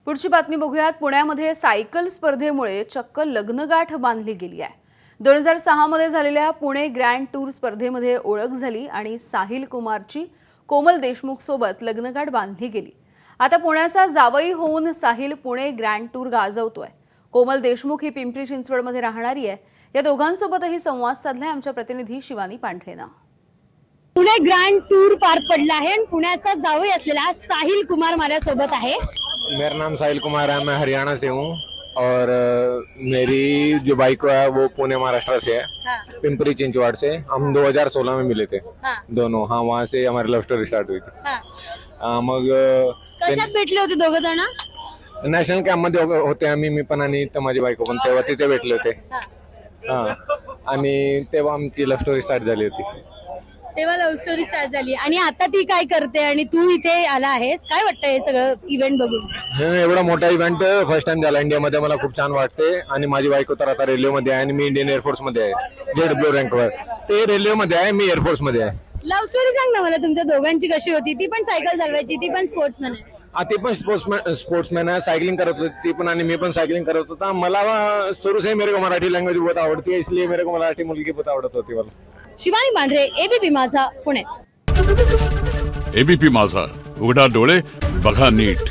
पुढची बातमी बघूयात। पुण्यामध्ये सायकल स्पर्धेमुळे चक्क लग्नगाठ बांधली गेली आहे। 2006 मध्ये झालेल्या पुणे ग्रँड टूर स्पर्धेमध्ये ओळख झाली आणि साहिल कुमारची कोमल देशमुख सोबत लग्नगाठ बांधली गेली। आता पुण्याचा जावई होऊन साहिल पुणे ग्रँड टूर गाजवतोय। कोमल देशमुख ही पिंपरी चिंचवडमध्ये राहणारी आहे। या दोघांसोबतही संवाद साधलाय आमच्या प्रतिनिधी शिवानी पांढरेनं। पुणे ग्रैंड टूर पार पड़ला है और पुण्याचा जावई असलेला साहिल कुमार हमारे सोबत है। मेरा नाम साहिल कुमार है, मैं हरियाणा से हूँ और मेरी जो बाइक है वो पुणे महाराष्ट्र से है। हाँ। पिंपरी चिंचवड से हम 2016 में मिले थे। हाँ। दोनों हाँ वहाँ से हमारी लव स्टोरी स्टार्ट हुई थी। हाँ। मग कशात भेटले होते दोघं जण? नॅशनल कॅम्प मध्ये होते आम्ही, मी पण आणि माझी बायको पण तेव्हा तिथे भेटले होते। हाँ आणि तेव्हा आमची लव स्टोरी स्टार्ट झाली होती। तेव्हा लव्ह स्टोरी स्टार्ट झाली आणि आता ती काय करते आणि तू इथे आला आहेस, काय वाटतं हे सगळं इव्हेंट बघून? एवढा मोठा इव्हेंट फर्स्ट टाइम झाला इंडियामध्ये, मला खूप छान वाटते। आणि माझी बायको तर आता रेल्वेमध्ये आहे आणि मी इंडियन एअरफोर्स मध्ये आहे, JW रँकवर। ते रेल्वेमध्ये आहे, मी एअरफोर्स मध्ये आहे। लव्ह स्टोरी सांग ना मला तुमच्या दोघांची कशी होती? ती पण सायकल चालवायची, ती पण स्पोर्ट्समॅन आहे। ती पण स्पोर्ट्समॅन है, साइकिलिंग करत होती ती पण आणि मी पण साइकिलिंग करत होता। मला शुरू से मेरे को मराठी लैंग्वेज बहुत आवडती है, इसलिए मेरे को मराठी मुलगी बहुत आवडत होती मला। शिवानी पांढरे, ABP माझा, पुणे। ABP माझा, उघडा डोळे बघा नीट।